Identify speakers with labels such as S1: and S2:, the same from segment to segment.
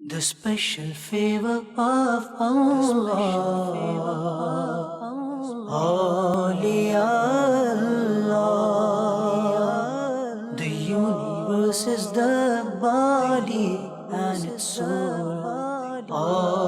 S1: The special favor of Allah, Allah. The universe is the body and its soul. Allah,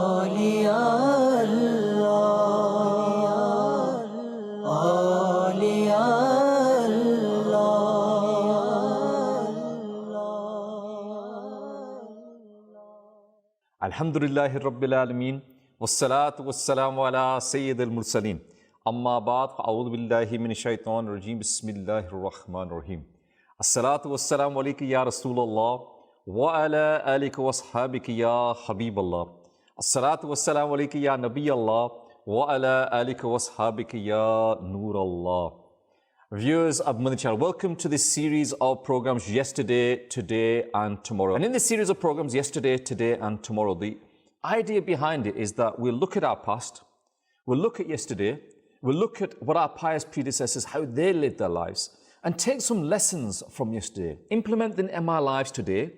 S2: Alhamdulillahi Rabbil Alameen, wassalatu wassalamu ala Sayyid al-Mursaleen. Amma ba'd, fa'awudhu billahi min shaitan rajim, bismillahir rahmanir rahim. As-salatu wassalamu alayka ya Rasulallah, wa ala alika wa ashabika ya Habiballah. As-salatu wassalamu alayka ya Nabiyallah, wa ala alika wa ashabika ya Noorallah. Viewers of Madani Channel, welcome to this series of programs Yesterday, Today and Tomorrow. And in this series of programs Yesterday, Today and Tomorrow, the idea behind it is that we'll look at our past, we'll look at yesterday, we'll look at what our pious predecessors, how they lived their lives, and take some lessons from yesterday, implement them in our lives today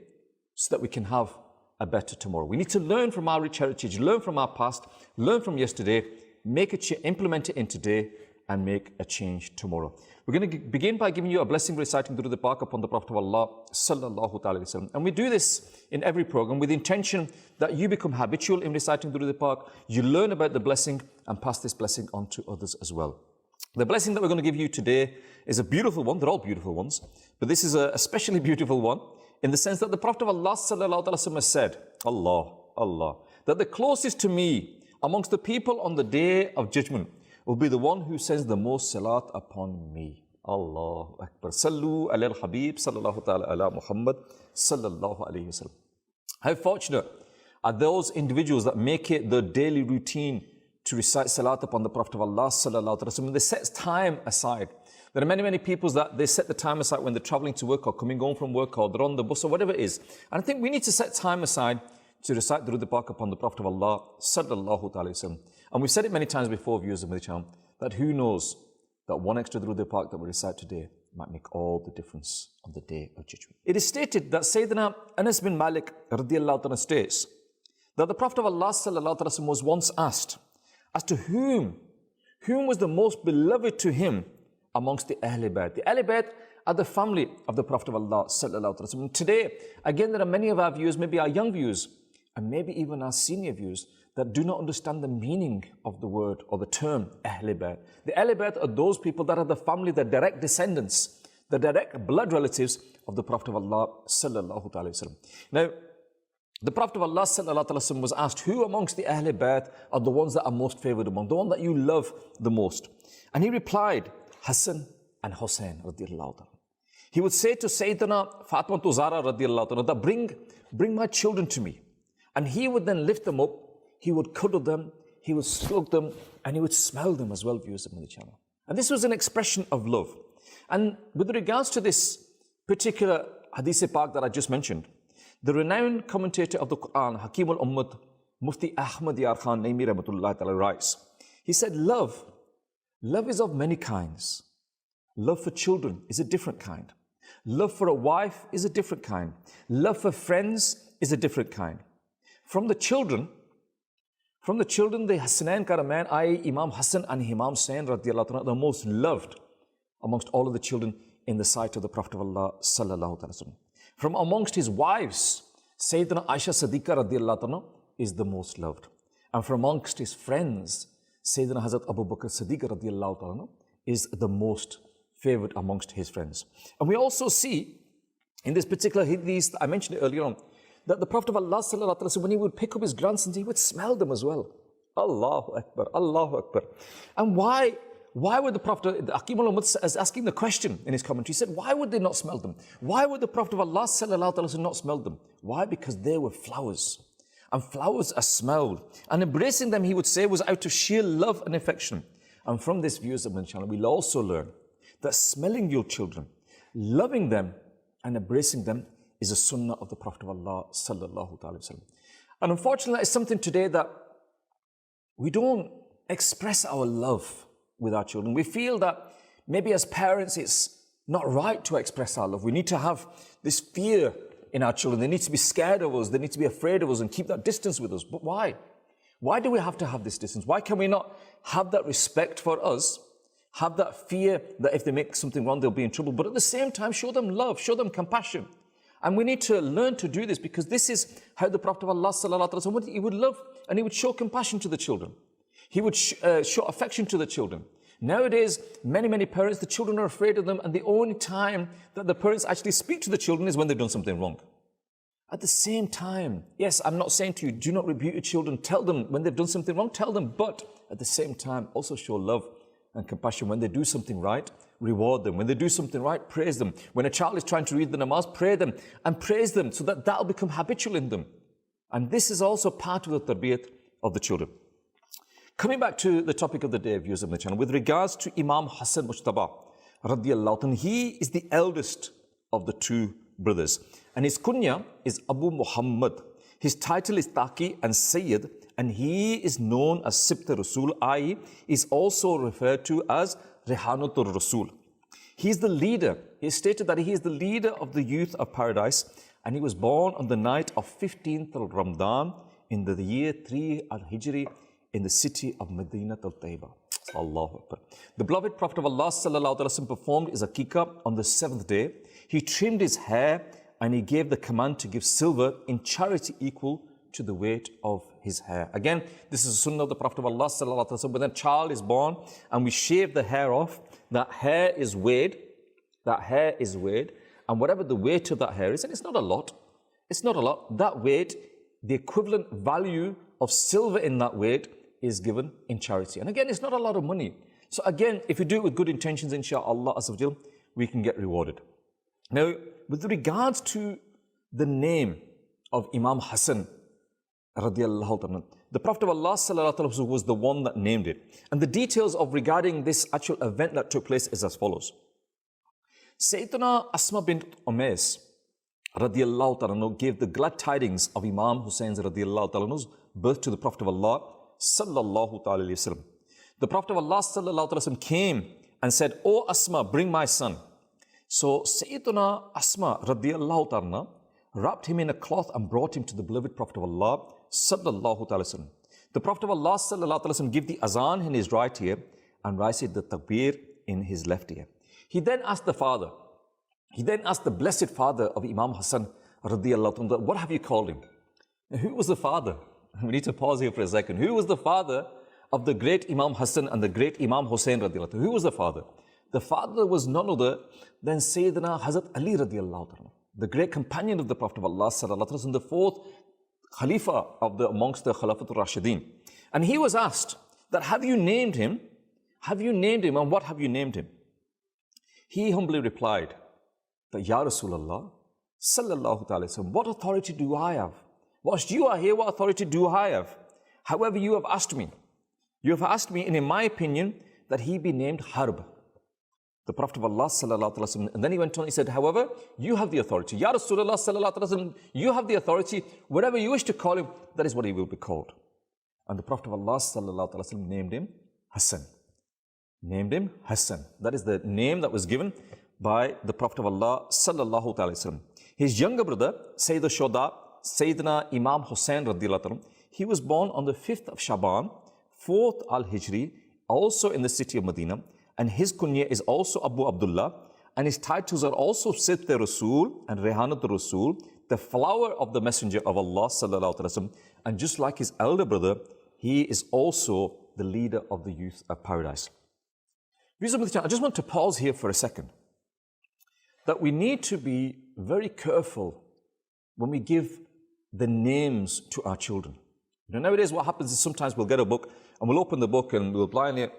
S2: so that we can have a better tomorrow. We need to learn from our rich heritage, learn from our past, learn from yesterday, implement it in today, and make a change tomorrow. We're going to begin by giving you a blessing, reciting Durood al-Pak upon the Prophet of Allah sallallahu alaihi wasallam. And we do this in every program with the intention that you become habitual in reciting Durood al-Pak, you learn about the blessing and pass this blessing on to others as well. The blessing that we're going to give you today is a beautiful one. They're all beautiful ones, but this is a especially beautiful one in the sense that the Prophet of Allah sallallahu alaihi wasallam has said, Allah, that the closest to me amongst the people on the day of judgment will be the one who sends the most salat upon me. Allahu Akbar. Sallu ala al-Habib sallallahu ta'ala ala Muhammad sallallahu alayhi wasallam. How fortunate are those individuals that make it their daily routine to recite salat upon the Prophet of Allah sallallahu alayhi wasallam. They set time aside. There are many people that they set the time aside when they're traveling to work or coming home from work or they're on the bus or whatever it is. And I think we need to set time aside to recite Durood al-Pak upon the Prophet of Allah sallallahu alayhi wasallam. And we've said it many times before, viewers of Madani Channel, that who knows that one extra Durood al-Pak that we recite today might make all the difference on the day of judgment. It is stated that Sayyidina Anas bin Malik radiyallahu anhu states that the Prophet of Allah sallallahu alaihi wasallam was once asked as to whom was the most beloved to him amongst the Ahl Bayt. The Ahl Bayt are the family of the Prophet of Allah sallallahu alaihi wasallam. Today, again, there are many of our viewers, maybe our young viewers, and maybe even our senior viewers, that do not understand the meaning of the word or the term Ahl Bayt. The Ahl Bayt are those people that are the family, the direct descendants, the direct blood relatives of the Prophet of Allah sallallahu alaihi wasallam. Now, the Prophet of Allah sallallahu alaihi wasallam was asked, who amongst the Ahl Bayt are the ones that are most favored among, the one that you love the most? And he replied, Hassan and Hussein radiyallahu anhu. He would say to Sayyidina Fatima Zahra radiyallahu anhu that bring my children to me. And he would then lift them up, he would cuddle them, he would slug them, and he would smell them as well, viewers of Madani Channel. And this was an expression of love. And with regards to this particular Hadith Pak that I just mentioned, the renowned commentator of the Quran, Hakim al-Ummad, Mufti Ahmad Yar Khan Naimi Rahmatullah Ta'ala writes, he said, love is of many kinds. Love for children is a different kind. Love for a wife is a different kind. Love for friends is a different kind. From the children, the Hasnayn Karimayn, i.e. Imam Hassan and Imam Hussain radiyallahu anhu, the most loved amongst all of the children in the sight of the Prophet of Allah sallallahu alaihi wasallam. From amongst his wives, Sayyidina Aisha Siddiqa radiyallahu anhu is the most loved. And from amongst his friends, Sayyidina Hazrat Abu Bakr Siddiq radiyallahu anhu is the most favored amongst his friends. And we also see in this particular hadith, I mentioned it earlier on, that the Prophet of Allah sallallahu alaihi wasallam, when he would pick up his grandsons, he would smell them as well. Allahu Akbar, Allahu Akbar. And why would the Prophet, Hakim al-Ummad is asking the question in his commentary, he said, why would they not smell them? Why would the Prophet of Allah sallallahu alaihi wasallam not smell them? Why? Because they were flowers. And flowers are smelled. And embracing them, he would say, was out of sheer love and affection. And from this, viewers of Madani Channel, we'll also learn that smelling your children, loving them, and embracing them is a sunnah of the Prophet of Allah sallallahu alaihi wasallam. And unfortunately, it's something today that we don't express our love with our children. We feel that maybe as parents, it's not right to express our love. We need to have this fear in our children. They need to be scared of us. They need to be afraid of us and keep that distance with us. But why? Why do we have to have this distance? Why can we not have that respect for us, have that fear that if they make something wrong, they'll be in trouble, but at the same time, show them love, show them compassion. And we need to learn to do this, because this is how the Prophet of Allah sallallahu alaihi wasallam, he would love and he would show compassion to the children. He would show affection to the children. Nowadays, many parents, the children are afraid of them, and the only time that the parents actually speak to the children is when they've done something wrong. At the same time, yes, I'm not saying to you, do not rebuke your children. Tell them when they've done something wrong, tell them. But at the same time, also show love and compassion. When they do something right, reward them. When they do something right, praise them. When a child is trying to read the namaz, pray them and praise them, so that that'll become habitual in them. And this is also part of the tarbiyat of the children. Coming back to the topic of the day, viewers of the channel, with regards to Imam Hassan Mujtaba, radiyallahu anhu, he is the eldest of the two brothers. And his kunya is Abu Muhammad. His title is Taqi and Sayyid, and he is known as Sibt Rasul, i.e. is also referred to as Rehanatul Rasul. He is the leader. He stated that he is the leader of the youth of paradise, and he was born on the night of 15th of Ramadan in the year 3 al-Hijri in the city of Madinat al-Tayba. Allahu Akbar. The beloved Prophet of Allah sallallahu alaihi wasallam performed his akikah on the 7th day. He trimmed his hair and he gave the command to give silver in charity equal to the weight of his hair. Again, this is a sunnah of the Prophet of Allah sallallahu alaihi wasallam. When a child is born and we shave the hair off, that hair is weighed. That hair is weighed, and whatever the weight of that hair is, and it's not a lot. It's not a lot. That weight, the equivalent value of silver in that weight, is given in charity. And again, it's not a lot of money. So again, if you do it with good intentions, inshallah, azawajal, we can get rewarded. Now, with regards to the name of Imam Hassan, radiyallahu ta'ala, the Prophet of Allah sallallahu alaihi wasallam was the one that named it. And the details of regarding this actual event that took place is as follows. Sayyidina Asma bint Umays, radiyallahu ta'ala, gave the glad tidings of Imam Hussein's radiyallahu ta'ala's birth to the Prophet of Allah sallallahu ta'ala alayhi wasallam. The Prophet of Allah sallallahu ta'ala wasallam came and said, "O Asma, bring my son." So Sayyidina Asma radiyallahu ta'ala wrapped him in a cloth and brought him to the beloved Prophet of Allah sallallahu ta'ala wasallam. The Prophet of Allah sallallahu ta'ala wasallam gave the azan in his right ear and recited the takbir in his left ear. He then asked the father, he then asked the blessed father of Imam Hassan radiyallahu ta'ala, what have you called him? Now, who was the father? We need to pause here for a second. Who was the father of the great Imam Hassan and the great Imam Hussein radiyallahu ta'ala? Who was the father? The father was none other than Sayyidina Hazrat Ali radiyallahu ta'ala, the great companion of the Prophet of Allah sallallahu alaihi wasallam, the fourth Khalifa of amongst the Khalifatul Rashidin. And he was asked that, have you named him? Have you named him, and what have you named him? He humbly replied that, Ya Rasulullah sallallahu alaihi wasallam, what authority do I have? Whilst you are here, what authority do I have? However, you have asked me. You have asked me, and in my opinion, that he be named Harb, the Prophet of Allah sallallahu alaihi wasallam. And then he went on, he said, however, you have the authority. Ya Rasulullah sallallahu alaihi wasallam, you have the authority. Whatever you wish to call him, that is what he will be called. And the Prophet of Allah sallallahu alaihi wasallam named him Hassan. Named him Hassan. That is the name that was given by the Prophet of Allah sallallahu alaihi wasallam. His younger brother, Sayyid al-Shuhada, Sayyidina Imam Hussein radiyallahu anhu, he was born on the 5th of Shaban, 4th al-Hijri, also in the city of Medina, and his kunya is also Abu Abdullah, and his titles are also Sibt Rasul and Rehanat Rasul, the flower of the Messenger of Allah sallallahu alaihi wasallam. And just like his elder brother, he is also the leader of the youth of paradise. I just want to pause here for a second, that we need to be very careful when we give the names to our children. You know, nowadays what happens is sometimes we'll get a book and we'll open the book and we'll blindly,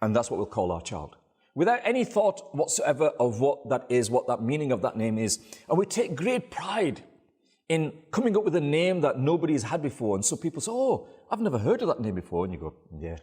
S2: and that's what we'll call our child, without any thought whatsoever of what that is, what that meaning of that name is. And we take great pride in coming up with a name that nobody's had before. And so people say, oh, I've never heard of that name before. And you go, yeah.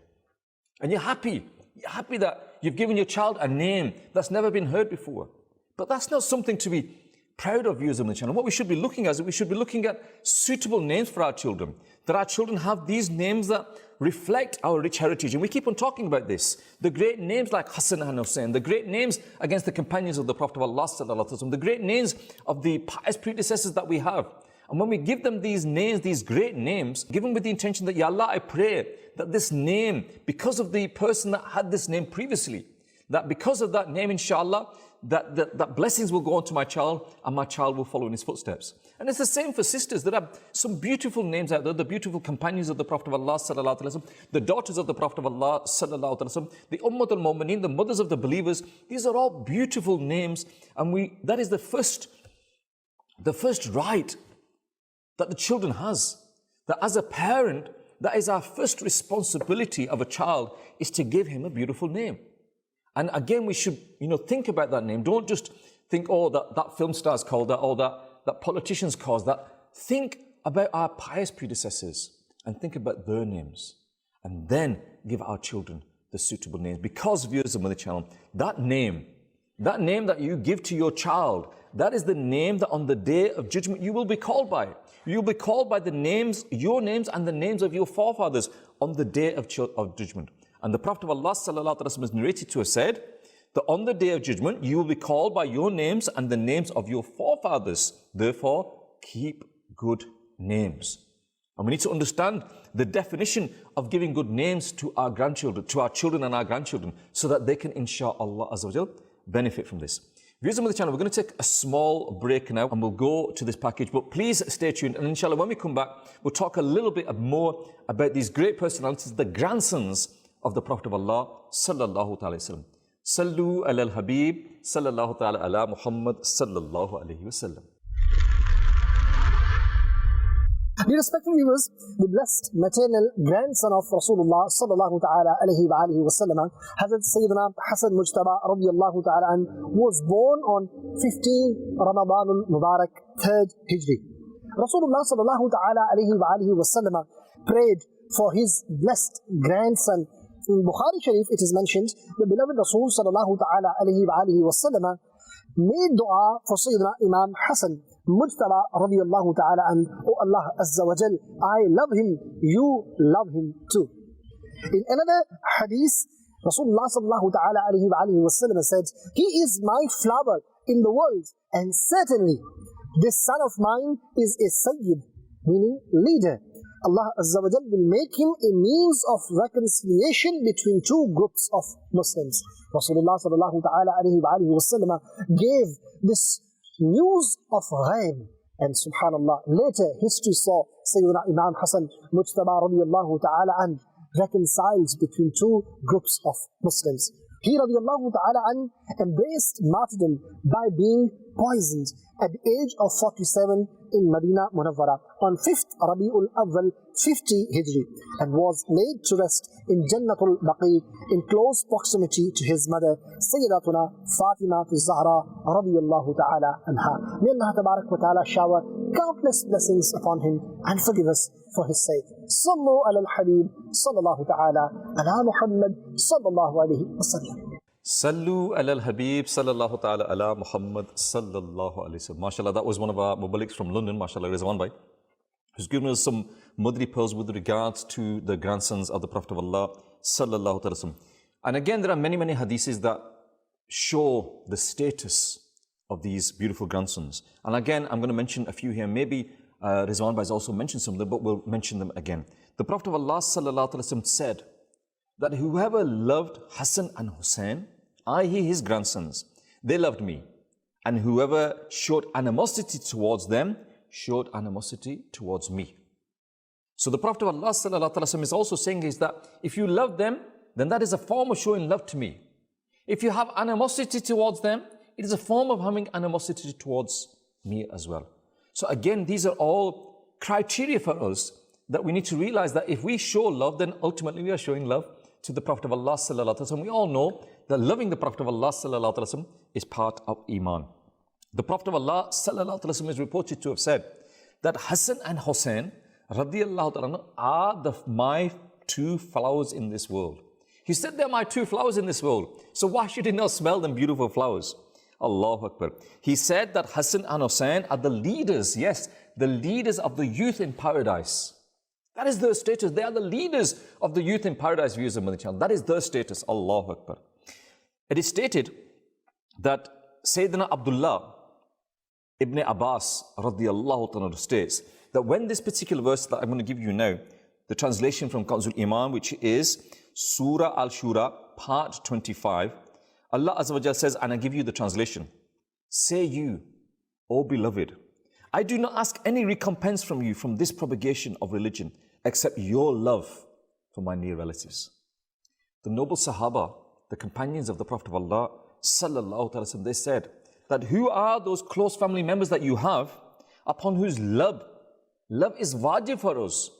S2: And you're happy. You're happy that you've given your child a name that's never been heard before. But that's not something to be proud of, viewers on the channel. What we should be looking at is we should be looking at suitable names for our children. That our children have these names that reflect our rich heritage. And we keep on talking about this. The great names like Hassan and Hussein, the great names against the companions of the Prophet of Allah, the great names of the pious predecessors that we have. And when we give them these names, these great names, give them with the intention that, Ya Allah, I pray that this name, because of the person that had this name previously, that because of that name, inshallah, that blessings will go on to my child and my child will follow in his footsteps. And it's the same for sisters. There are some beautiful names out there, the beautiful companions of the Prophet of Allah, the daughters of the Prophet of Allah, the Ummat al-Mu'mineen, the mothers of the believers. These are all beautiful names, and that is the first right that the children has. That as a parent, that is our first responsibility of a child, is to give him a beautiful name. And again, we should, think about that name. Don't just think, oh, that film star's called that, or that politicians cause that. Think about our pious predecessors and think about their names. And then give our children the suitable names. Because, viewers of Madani Channel, that name that you give to your child, that is the name that on the day of judgment you will be called by. You'll be called by the names, your names and the names of your forefathers on the day of judgment. And the Prophet of Allah is narrated to have said that on the day of judgment, you will be called by your names and the names of your forefathers. Therefore, keep good names. And we need to understand the definition of giving good names to our grandchildren, to our children and our grandchildren, so that they can, inshaAllah Azza wa Jal, benefit from this. Viewers of the channel, we're going to take a small break now and we'll go to this package, but please stay tuned. And inshallah, when we come back, we'll talk a little bit more about these great personalities, the grandsons of the Prophet of Allah, sallallahu ta'ala wasallam. Sallu ala al-Habib, sallallahu ta'ala ala Muhammad, sallallahu alayhi wasallam.
S3: Dear respected viewers, the blessed maternal grandson of Rasulullah sallallahu ta'ala alayhi wa alihi wasallam, Hazrat Sayyidina Hassan Mujtaba radiyallahu ta'ala an, was born on 15 Ramadan al-Mubarak, 3rd Hijri. Rasulullah sallallahu ta'ala alayhi wa alihi wasallam prayed for his blessed grandson. In Bukhari Sharif, it is mentioned, the beloved Rasul sallallahu ta'ala alayhi wa alihi wasallam made dua for Sayyidina Imam Hassan Mujtaba radiyallahu ta'ala and, oh Allah Azza wa Jal, I love him, you love him too. In another hadith, Rasulullah sallallahu ta'ala alayhi wa alihi wasallam said, he is my flower in the world, and certainly this son of mine is a Sayyid, meaning leader. Allah Azza wa Jal will make him a means of reconciliation between two groups of Muslims. Rasulullah sallallahu ta'ala alayhi wa alihi wasallam gave this news of ghaib, and subhanallah, later history saw Sayyidina Imam Hassan Mujtaba radiyallahu ta'ala an reconciled between two groups of Muslims. He radiyallahu ta'ala an embraced martyrdom by being poisoned at the age of 47 in Medina Munawwara on 5th Rabi'ul Awwal 50 Hijri, and was laid to rest in Jannatul Baqi in close proximity to his mother Sayyidatuna Fatima Zahra radiyallahu ta'ala anha. May Allah tabarak wa ta'ala shower countless blessings upon him and forgive us for his sake. Sallu ala al-Habib sallallahu ta'ala ala Muhammad sallallahu alayhi wa sallam.
S2: Sallu ala al-Habib, sallallahu ta'ala ala Muhammad, sallallahu alayhi wa sallam. MashaAllah, that was one of our Mubaliks from London, MashaAllah, Rizwan Bhai, who's given us some mudri pearls with regards to the grandsons of the Prophet of Allah, sallallahu ta'ala sallam. And again, there are many, many hadiths that show the status of these beautiful grandsons. And again, I'm going to mention a few here. Maybe Rizwan Bhai has also mentioned some of them, but we'll mention them again. The Prophet of Allah, sallallahu ta'ala sallam, said that whoever loved Hassan and Hussein, i.e. his grandsons, they loved me. And whoever showed animosity towards them, showed animosity towards me. So the Prophet of Allah sallallahu alaihi wasallam is also saying is that if you love them, then that is a form of showing love to me. If you have animosity towards them, it is a form of having animosity towards me as well. So again, these are all criteria for us that we need to realize that if we show love, then ultimately we are showing love to the Prophet of Allah sallallahu alaihi wasallam. We all know that loving the Prophet of Allah sallallahu alaihi wasallam is part of Iman. The Prophet of Allah sallallahu alaihi wasallam is reported to have said that Hassan and Hussein radiyallahu ta'ala are my two flowers in this world. He said they're my two flowers in this world. So why should he not smell them beautiful flowers? Allahu Akbar. He said that Hassan and Hussein are the leaders, yes, the leaders of the youth in paradise. That is their status. They are the leaders of the youth in paradise, viewers of Madani Channel. That is their status. Allahu Akbar. It is stated that Sayyidina Abdullah ibn Abbas radiyallahu ta'ala states that when this particular verse that I'm going to give you now, the translation from Kanzul Iman, which is Surah Al-Shura, part 25, Allah Azza wa Jal says, and I give you the translation, say you, O beloved, I do not ask any recompense from you from this propagation of religion, except your love for my near relatives. The noble Sahaba, the companions of the Prophet of Allah, sallallahu alaihi wasallam, they said that who are those close family members that you have upon whose love is wajib for us?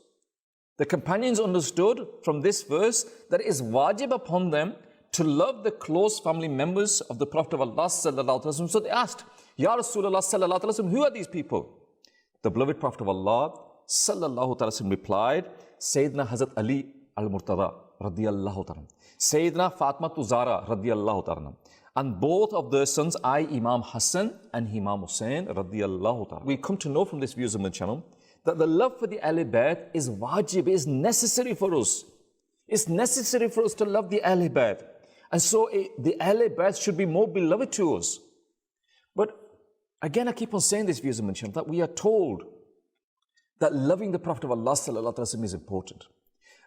S2: The companions understood from this verse that it is wajib upon them to love the close family members of the Prophet of Allah sallallahu alaihi wasallam. So they asked, Ya Rasulullah sallallahu alaihi wasallam, who are these people? The beloved Prophet of Allah sallallahu alaihi wasallam replied, Sayyidina Hazrat Ali al-Murtada radiyallahu ta'ala, Sayyidina Fatima Zahra radiyallahu ta'ala, and both of their sons, Imam Hassan and Imam Hussain radiyallahu ta'ala. We come to know from this views on the channel that the love for the Ahl Bayt is wajib, is necessary for us. It's necessary for us to love the Ahl Bayt. And so the Ahl Bayt should be more beloved to us. But again, I keep on saying this, views on the channel, that we are told that loving the Prophet of Allah sallallahu alaihi wasallam is important.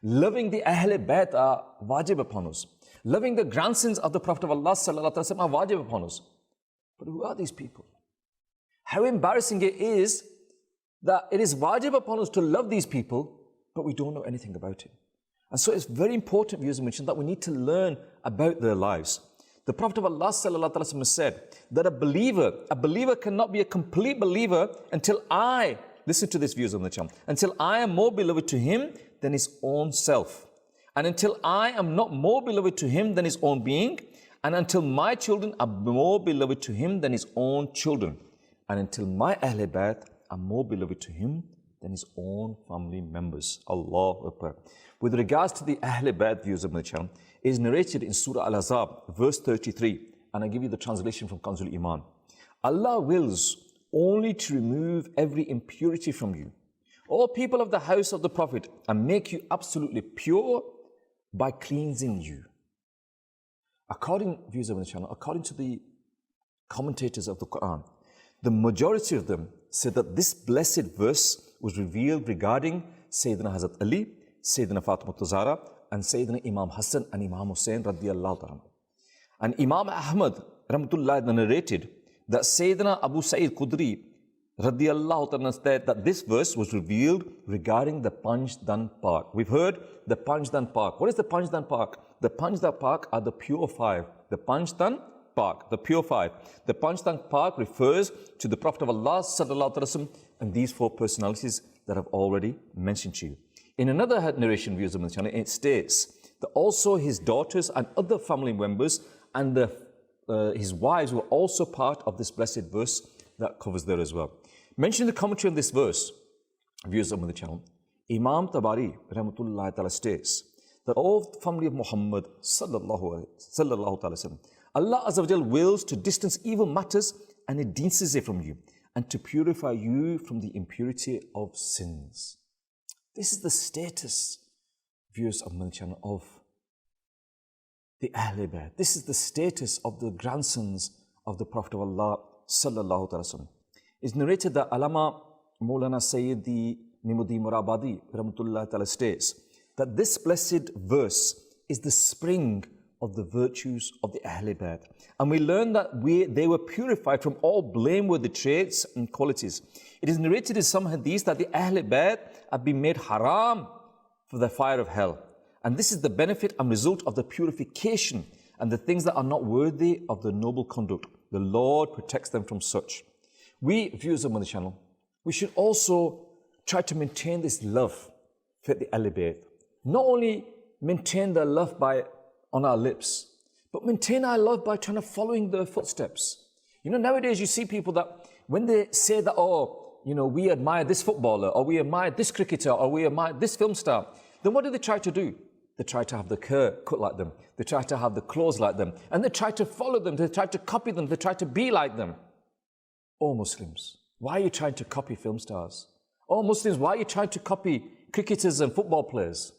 S2: Loving the Ahl Bayt are wajib upon us. Loving the grandsons of the Prophet of Allah sallallahu alaihi wasallam are wajib upon us. But who are these people? How embarrassing it is that it is wajib upon us to love these people, but we don't know anything about it. And so it's very important, viewers and mentioned, that we need to learn about their lives. The Prophet of Allah sallallahu alaihi wasallam said that a believer cannot be a complete believer until listen to this, views on the channel, until I am more beloved to him than his own self. And until I am not more beloved to him than his own being, and until my children are more beloved to him than his own children, and until my Ahl Bayt are more beloved to him than his own family members. Allahu Akbar. With regards to the Ahl Bayt, views of my channel, it is narrated in Surah Al-Ahzab, verse 33, and I give you the translation from Kanzul Iman. Allah wills only to remove every impurity from you, O people of the house of the Prophet, and make you absolutely pure by cleansing you. According, views of the channel, according to the commentators of the Quran, the majority of them said that this blessed verse was revealed regarding Sayyidina Hazrat Ali, Sayyidina Fatima Zahra, and Sayyidina Imam Hassan and Imam Hussain radiyallahu ta'ala. And Imam Ahmad rahmatullah narrated that Sayyidina Abu Sa'id Khudri radiyallahu ta'ala said that this verse was revealed regarding the Panjdan Park. We've heard the Panjdan Park. What is the Panjdan Park? The Panjdan Park are the pure five. The Panjdan Park, the pure five. The Panjdan Park refers to the Prophet of Allah sallallahu alaihi wasallam and these four personalities that I've already mentioned to you. In another narration, views of the channel, it states that also his daughters and other family members and his wives were also part of this blessed verse that covers there as well. Mentioning the commentary on this verse, viewers of the channel, Imam Tabari rahmatullahi ta'ala states that all the family of Muhammad sallallahu wasallam, Allah Azza wa Jal wills to distance evil matters and indecency from you, and to purify you from the impurity of sins. This is the status, viewers of my channel, of the Ahl Bayt. This is the status of the grandsons of the Prophet of Allah sallallahu alaihi wasallam. It's narrated that Alama Maulana Sayyidi Nimudi Murabadi rahmatullah ta'ala states that this blessed verse is the spring of the virtues of the Ahl Bayt. And we learn that they were purified from all blameworthy traits and qualities. It is narrated in some hadiths that the Ahl Bayt have been made haram for the fire of hell. And this is the benefit and result of the purification and the things that are not worthy of the noble conduct. The Lord protects them from such. We, viewers of the channel, we should also try to maintain this love for the Ahl Bayt. Not only maintain the love on our lips, but maintain our love by trying to following their footsteps. You know, nowadays you see people that when they say that, oh, you know, we admire this footballer, or we admire this cricketer, or we admire this film star, then what do they try to do? They try to have the hair cut like them. They try to have the clothes like them. And they try to follow them. They try to copy them. They try to be like them. Oh, Muslims, why are you trying to copy film stars? Oh, Muslims, why are you trying to copy cricketers and football players.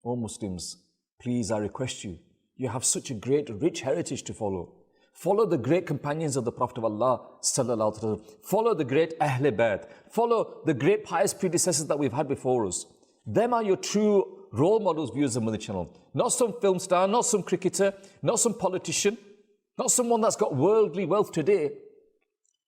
S2: O Muslims, please, I request you, you have such a great, rich heritage to follow. Follow the great companions of the Prophet of Allah, sallallahu alaihi wasallam. Follow the great Ahl Bayt. Follow the great pious predecessors that we've had before us. Them are your true role models, viewers of Madani Channel. Not some film star, not some cricketer, not some politician, not someone that's got worldly wealth today.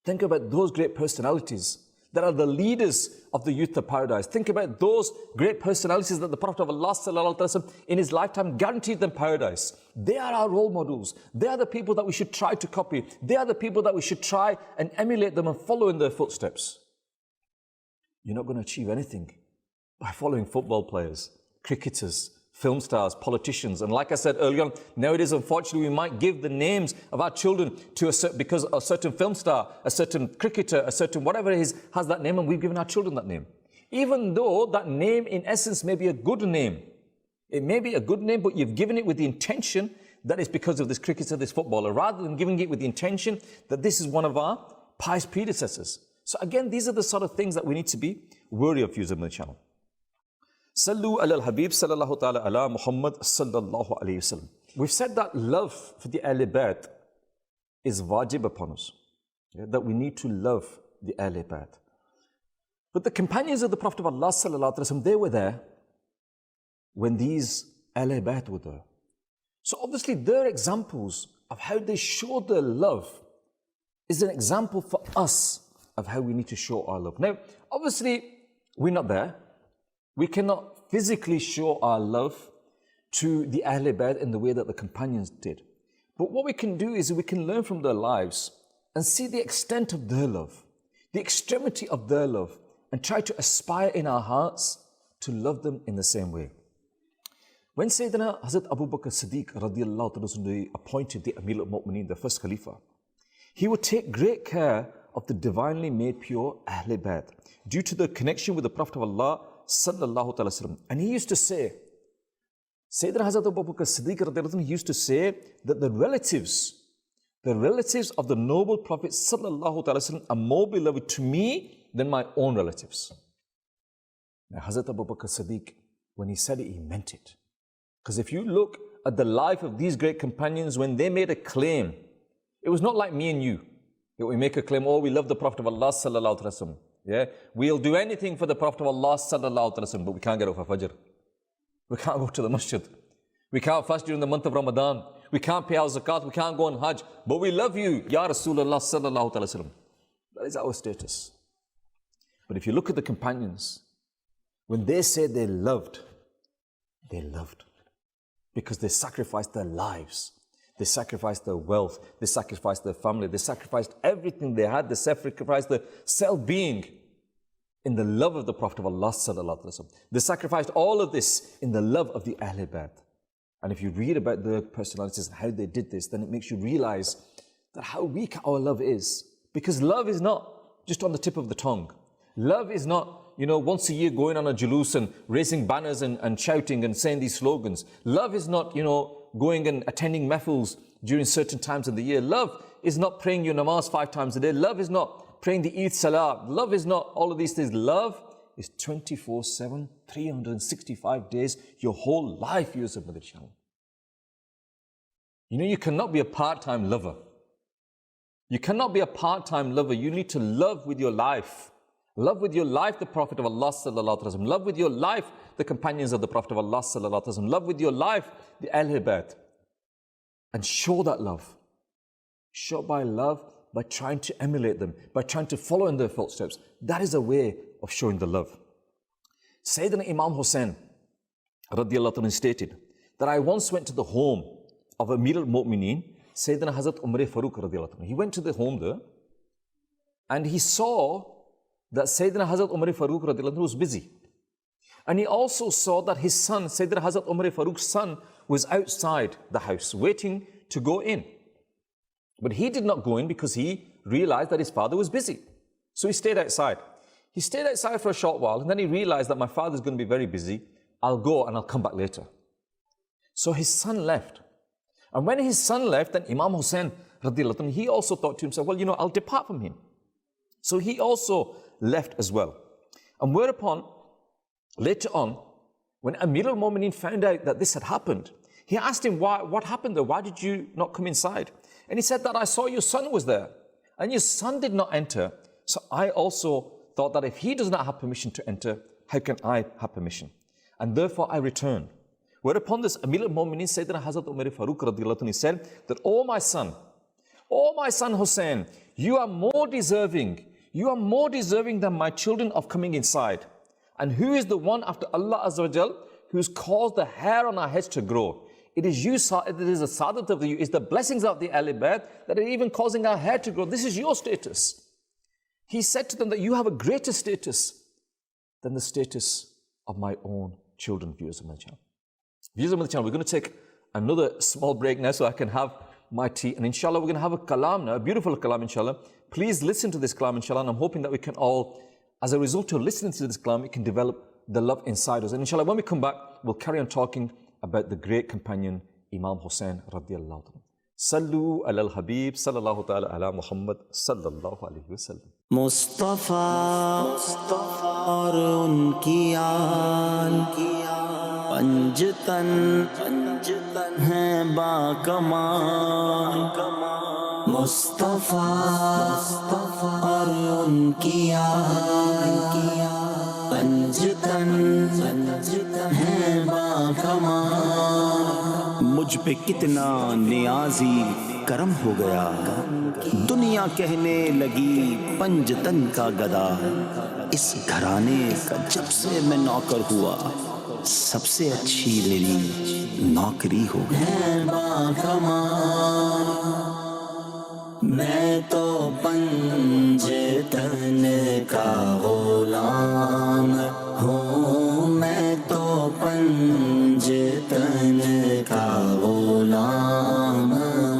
S2: Think about those great personalities that are the leaders of the youth of paradise. Think about those great personalities that the Prophet of Allah sallallahu alaihi wasallam in his lifetime guaranteed them paradise. They are our role models. They are the people that we should try to copy. They are the people that we should try and emulate them and follow in their footsteps. You're not going to achieve anything by following football players, cricketers, film stars, politicians. And like I said earlier on, nowadays, unfortunately, we might give the names of our children to because a certain film star, a certain cricketer, a certain whatever it is, has that name, and we've given our children that name. Even though that name, in essence, may be a good name. It may be a good name, but you've given it with the intention that it's because of this cricketer, this footballer, rather than giving it with the intention that this is one of our pious predecessors. So again, these are the sort of things that we need to be wary of, using the channel. Sallu ala al-Habib sallallahu ta'ala ala Muhammad sallallahu alayhi wasallam. We've said that love for the Ahl Bayt is wajib upon us. That we need to love the Ahl Bayt. But the companions of the Prophet of Allah sallallahu alayhi wasallam, they were there when these Ahl Bayt were there. So obviously their examples of how they showed their love is an example for us of how we need to show our love. Now, obviously, we're not there. We cannot physically show our love to the Ahl Bayt in the way that the companions did. But what we can do is we can learn from their lives and see the extent of their love, the extremity of their love, and try to aspire in our hearts to love them in the same way. When Sayyidina Hazrat Abu Bakr Siddiq radiallahu ta'ala appointed the Amir al-Mu'mineen, the first Khalifa, he would take great care of the divinely made pure Ahl Bayt due to the connection with the Prophet of Allah sallallahu ta'ala sallam. And he used to say, Sayyidina Hazrat Abu Bakr Siddiq radiallahu ta'ala, he used to say that the relatives of the noble Prophet sallallahu ta'ala sallam are more beloved to me than my own relatives. Now Hazrat Abu Bakr Siddiq, when he said it, he meant it. Because if you look at the life of these great companions, when they made a claim, it was not like me and you. We make a claim, oh, we love the Prophet of Allah sallallahu alaihi wasallam. Yeah, we'll do anything for the Prophet of Allah sallallahu alaihi wasallam, but we can't get up for Fajr. We can't go to the masjid. We can't fast during the month of Ramadan. We can't pay our zakat. We can't go on Hajj. But we love you, Ya Rasulullah sallallahu alaihi wasallam. That is our status. But if you look at the companions, when they say they loved, because they sacrificed their lives. They sacrificed their wealth, they sacrificed their family, they sacrificed everything they had, they sacrificed their self-being in the love of the Prophet of Allah sallallahu alaihi wasallam. They sacrificed all of this in the love of the Ahl Bayt. And if you read about their personalities and how they did this, then it makes you realize that how weak our love is. Because love is not just on the tip of the tongue. Love is not, once a year going on a julus and raising banners and shouting and saying these slogans. Love is not, going and attending mehfils during certain times of the year. Love is not praying your namaz 5 times a day. Love is not praying the Eid Salah. Love is not all of these things. Love is 24/7, 365 days, your whole life, viewers of Madani Channel. You cannot be a part-time lover. You cannot be a part-time lover. You need to love with your life. Love with your life the Prophet of Allah sallallahu alaihi wasallam. Love with your life the companions of the Prophet of Allah sallallahu alaihi wasallam. Love with your life the Ahl Bayt. And show that love. Show by love by trying to emulate them, by trying to follow in their footsteps. That is a way of showing the love. Sayyidina Imam Hussain radiallahu anhu stated that I once went to the home of Amir al-Mu'mineen, Sayyidina Hazrat Umar Farooq radiallahu anhu. He went to the home there and he saw that Sayyidina Hazrat Umar Farooq radiallahu anhu was busy. And he also saw that his son, Sayyidina Hazrat Umar Farooq's son, was outside the house waiting to go in. But he did not go in because he realized that his father was busy. So he stayed outside. He stayed outside for a short while and then he realized that my father's going to be very busy. I'll go and I'll come back later. So his son left. And when his son left, then Imam Hussain radiallahu anhu, he also thought to himself, well, I'll depart from him. So he also left as well. And whereupon Later on, when Amir al-Mu'mineen found out that this had happened, he asked him, what happened there? Why did you not come inside? And he said that I saw your son was there and your son did not enter. So I also thought that if he does not have permission to enter, how can I have permission? And therefore I returned. Whereupon this Amir al-Mu'mineen Sayyidina Hazrat Umar Farooq radiyallahu anhu said that, oh my son Hussein, you are more deserving than my children of coming inside. And who is the one after Allah Azza wa Jal who's caused the hair on our heads to grow? It is you, it is the sadat of you, it's the blessings of the Ahl Bayt that are even causing our hair to grow. This is your status. He said to them that you have a greater status than the status of my own children. Viewers of my channel. Viewers of my channel, we're going to take another small break now so I can have my tea. And inshallah, we're going to have a kalam now, a beautiful kalam inshallah. Please listen to this kalam inshallah. And I'm hoping that we can all, as a result of listening to this kalam, we can develop the love inside us. And inshallah, when we come back, we'll carry on talking about the great companion Imam Hussein radiyallahu anhu. Sallu ala al-Habib sallallahu ta'ala ala Muhammad sallallahu alayhi wa sallam.
S4: Mustafa aur unki aal panjtan hai ba kamal. Mustafa aur unki aal panjtan hai ba kamal. مجھ پہ کتنا نیازی کرم ہو گیا، دنیا کہنے لگی پنجتن کا گدا. اس گھرانے کا جب سے میں نوکر ہوا، سب سے اچھی میری نوکری ہو گئی. میں تو پنجتن کا غلام ہوں، میں تو پنجتن کا غلام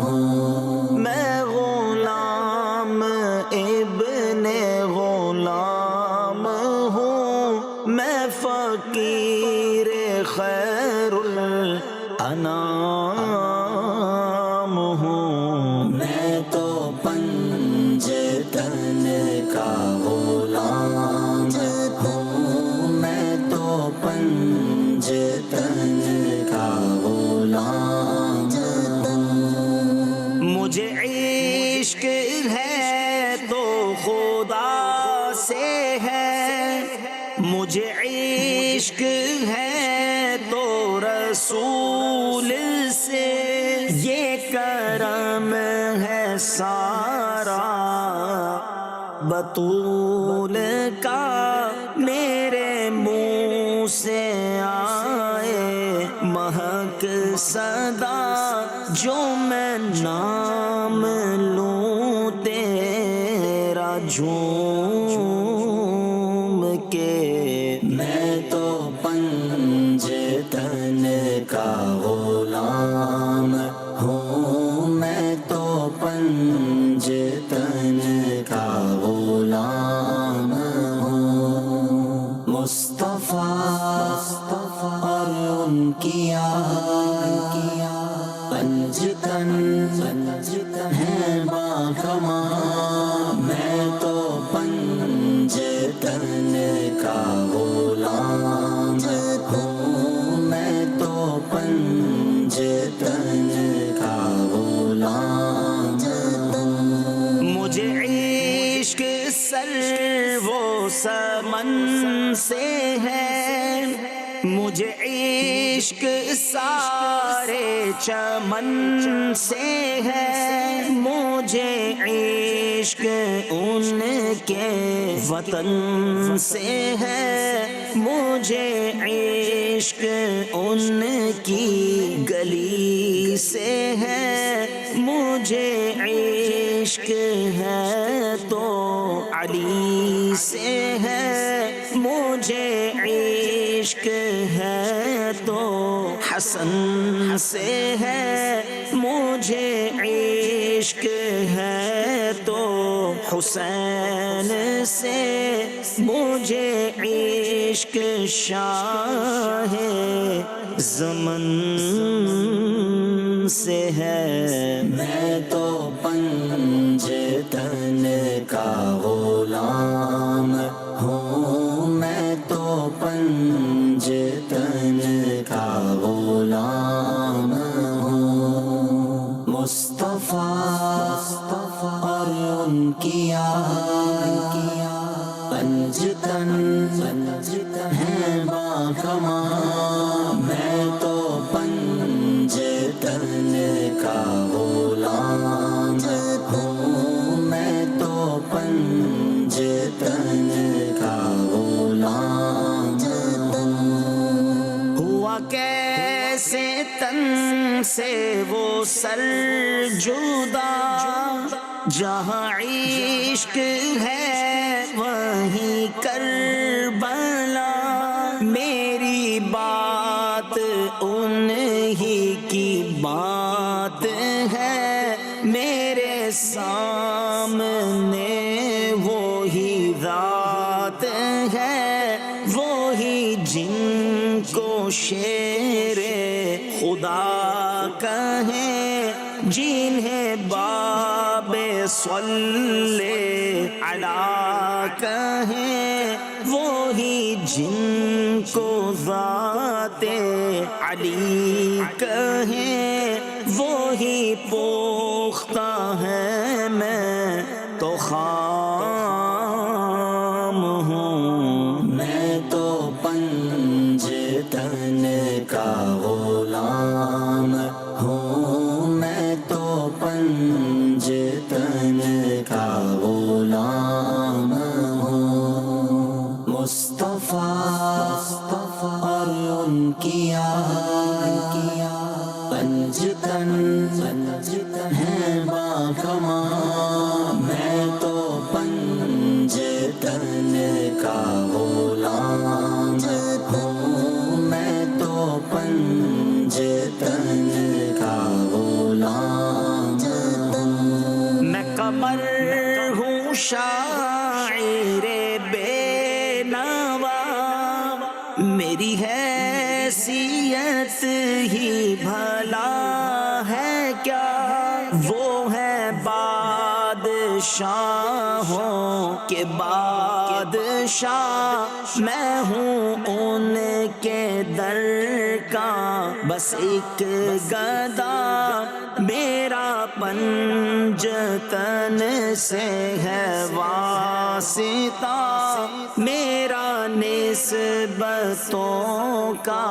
S4: ہوں. میں غلام ابن غلام ہوں، میں فقیر خیر الانام ہوں. میں تو پنجتن کا غلام ہوں، میں تو پنجتن کا غلام ہوں. مجھے عشق ہے تو خدا سے ہے، مجھے عشق ہے تو رسول سے. یہ کرم ہے سارا بطول کا، میرے منہ سے آئے مہک صدا. جو میں نام لوں تیرا جھوم کے. میں تو پنجتن کا غلام ہوں، میں تو پنجتن کا غلام ہوں. مصطفیٰ اور ان کی پنجتن ہے با کمال. میں تو پنجتن کا غلام ہوں، میں تو پنجتن کا غلام ہوں. مجھے عشق سر و سمن سے ہے، مجھے عشق سارے چمن سے ہے. مجھے عشق ان کے وطن سے ہے، مجھے عشق ان کی گلی سے ہے. مجھے عشق ہے تو علی سے ہے، مجھے عشق ہے تو حسن سے ہے، مجھے عشق ہے تو حسین سے. مجھے عشق شاہ زمن سے ہے. میں تو پنجتن کا غلام ہوں، میں تو پنج تن کا غلام ہوں، مصطفیٰ اور ان کی پنج تن ہیں باکمال، میں تو پنج تن کا غلام ہوں، میں تو پنج تن کا غلام ہوں۔ ہوا کیسے تن سے وہ سر جدا، جہاں عشق ہے وہیں کربلا، میری بات انہی کی بات ہے، میرے سامنے وہی ذات ہے، وہی جن کو شیر خدا کہیں، جنہیں باب صلی علی کہیں، وہی جن کو ذات علی کہیں، وہی پختہ ہے میں تو خام ہوں، میں تو پنج تن کا غلام ہوں، میں تو پنج تن کا غلام ہوں، مصطفیٰ اور ان کی پنج تن ہیں باکمال، میں تو پنج تن کا غلام ہوں، میں تو پنج تن کا غلام ہوں، میں قمر ہوں شاعر بے نوا، میری حیثیت ہی بھلا ہے کیا، وہ ہے بادشاہوں کے بادشاہ، میں ہوں ان کے در کا بس ایک گدا، میرا پنج تن سے ہے واسطہ، میرا نسبتوں کا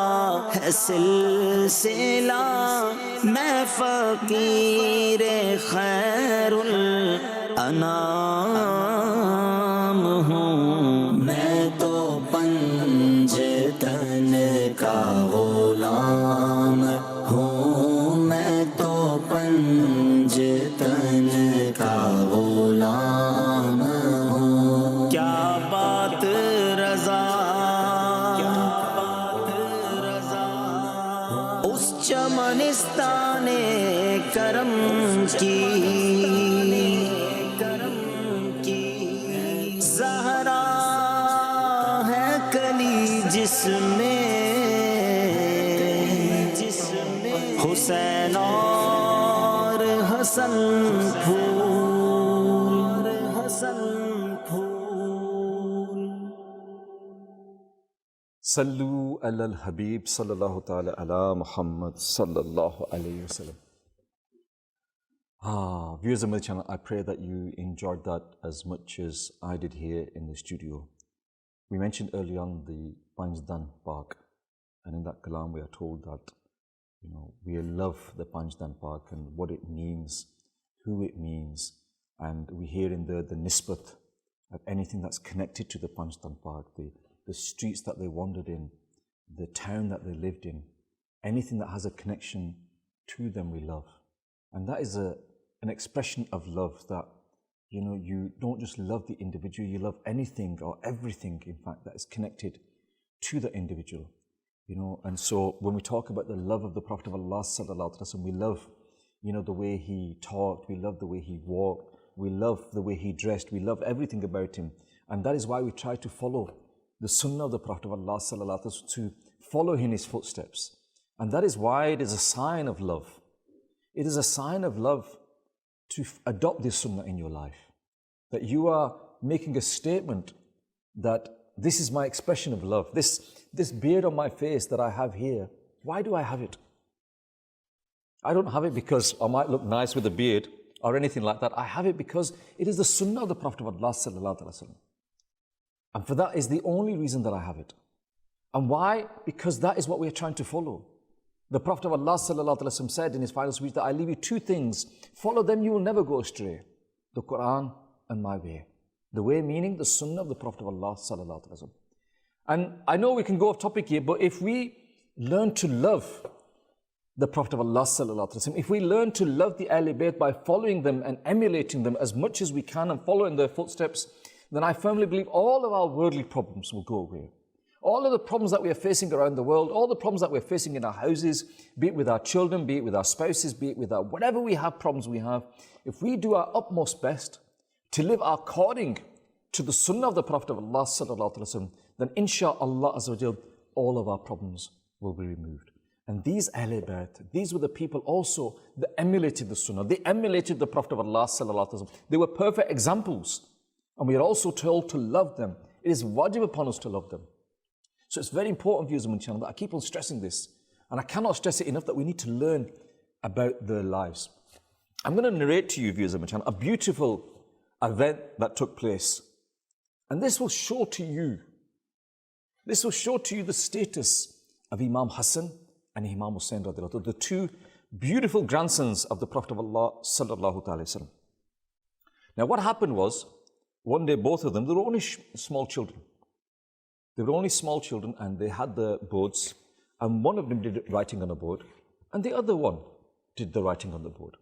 S4: ہے سلسلہ، میں فقیر خیر الانام ہوں، میں تو پنج تن کا غلام ہوں، میں تو پنج تن کا غلام ہوں، کیا بات رضا اس چمنستان کرم کی، زہرا ہے کلی جس میں حسین اور حسن پھول، حسن پھول۔
S2: صلو علی الحبیب صلی اللہ تعالی علی Muhammad sallallahu alayhi wa sallam. Viewers of Madani Channel, I pray that you enjoyed that as much as I did here in the studio. We mentioned early on the Panjdan Park, and in that kalam we are told that, we love the Panjdan Park and what it means, who it means, and we hear in there the nisbat of anything that's connected to the Panjdan Park, the streets that they wandered in, the town that they lived in, anything that has a connection to them we love. And that is an expression of love that, you don't just love the individual, you love anything or everything, in fact, that is connected to the individual. And so when we talk about the love of the Prophet of Allah sallallahu alaihi wasallam, we love, the way he talked, we love the way he walked, we love the way he dressed, we love everything about him. And that is why we try to follow the Sunnah of the Prophet of Allah sallallahu alaihi wasallam, to follow in his footsteps. And that is why it is a sign of love. It is a sign of love to adopt this Sunnah in your life. That you are making a statement that this is my expression of love. This beard on my face that I have here, why do I have it? I don't have it because I might look nice with a beard or anything like that. I have it because it is the sunnah of the Prophet of Allah sallallahu alaihi wasallam. And for that is the only reason that I have it. And why? Because that is what we are trying to follow. The Prophet of Allah sallallahu alaihi wasallam said in his final speech that I leave you two things. Follow them, you will never go astray. The Quran and my way. The way meaning the sunnah of the Prophet of Allah sallallahu alaihi wasallam. And I know we can go off topic here, but if we learn to love the Prophet of Allah sallallahu alaihi wasallam, if we learn to love the Ahlul Bayt by following them and emulating them as much as we can and following their footsteps, then I firmly believe all of our worldly problems will go away. All of the problems that we are facing around the world, all the problems that we're facing in our houses, be it with our children, be it with our spouses, be it with our whatever we have, problems we have, if we do our utmost best to live according to the sunnah of the Prophet of Allah sallallahu alaihi wasallam, then insha'Allah azza wa jal, all of our problems will be removed. And these Ahlul Bayt, these were the people also that emulated the sunnah. They emulated the Prophet of Allah sallallahu alaihi wasallam. They were perfect examples. And we are also told to love them. It is wajib upon us to love them. So it's very important, viewers of my channel, that I keep on stressing this. And I cannot stress it enough that we need to learn about their lives. I'm going to narrate to you, viewers of my channel, a beautiful event that took place. And this will show to you the status of Imam Hassan and Imam Hussain, the two beautiful grandsons of the Prophet of Allah sallallahu alaihi wasallam. Now what happened was, one day both of them, they were only small children. They were only small children and they had the boards, and one of them did writing on a board and the other one did the writing on the board.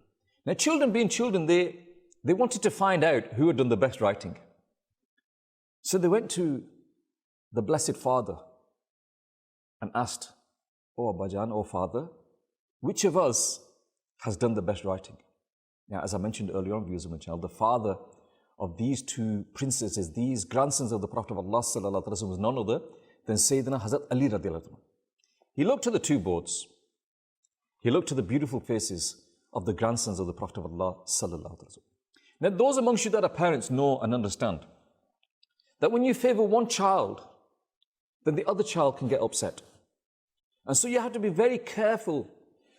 S2: Now children being children, they wanted to find out who had done the best writing. So they went to the Blessed Father and asked, "Oh Abbajan, oh Father, which of us has done the best writing?" Now, as I mentioned earlier on, viewers of my channel, the father of these two princesses, these grandsons of the Prophet of Allah sallallahu alaihi wasallam, was none other than Sayyidina Hazrat Ali radiallahu anhu. He looked at the two boards. He looked at the beautiful faces of the grandsons of the Prophet of Allah sallallahu alaihi wasallam. Now, those amongst you that are parents know and understand that when you favor one child, then the other child can get upset. And so you have to be very careful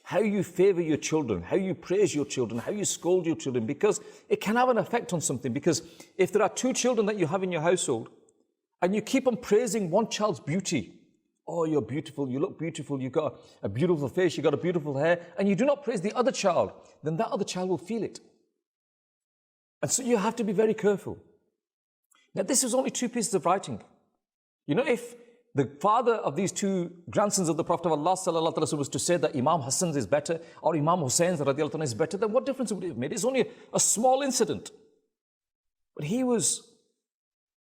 S2: how you favor your children, how you praise your children, how you scold your children, because it can have an effect on something. Because if there are two children that you have in your household and you keep on praising one child's beauty, oh, you're beautiful, you look beautiful, you've got a beautiful face, you've got a beautiful hair, and you do not praise the other child, then that other child will feel it. And so you have to be very careful. Now, this is only two pieces of writing. You know, if the father of these two grandsons of the Prophet of Allah sallallahu alaihi wasallam was to say that Imam Hassan is better or Imam Hussain radiallahu anhu is better, then what difference would it have made? It's only a small incident. But he was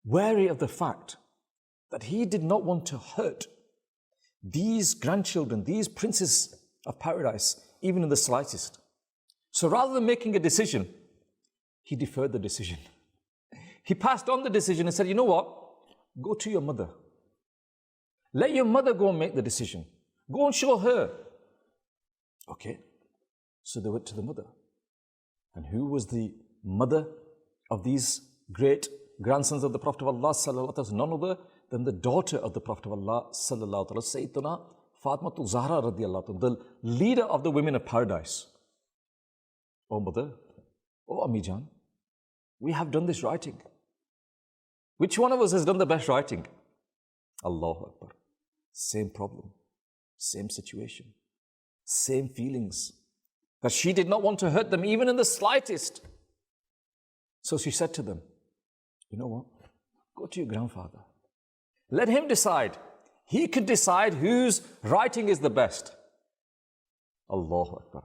S2: wary of the fact that he did not want to hurt these grandchildren, these princes of paradise, even in the slightest. So rather than making a decision, he deferred the decision. He passed on the decision and said, "You know what? Go to your mother. Let your mother go and make the decision. Go and show her." Okay. So they went to the mother. And who was the mother of these great grandsons of the Prophet of Allah sallallahu alaihi wasallam? None other than the daughter of the Prophet of Allah sallallahu alaihi wasallam, Sayyidina Fatimatu Zahra radiallahu anha, the leader of the women of paradise. "Oh mother, oh Ammi Jan, we have done this writing. Which one of us has done the best writing?" Allahu Akbar. Same problem, same situation, same feelings. That she did not want to hurt them even in the slightest. So she said to them, "You know what? Go to your grandfather. Let him decide. He could decide whose writing is the best." Allahu Akbar.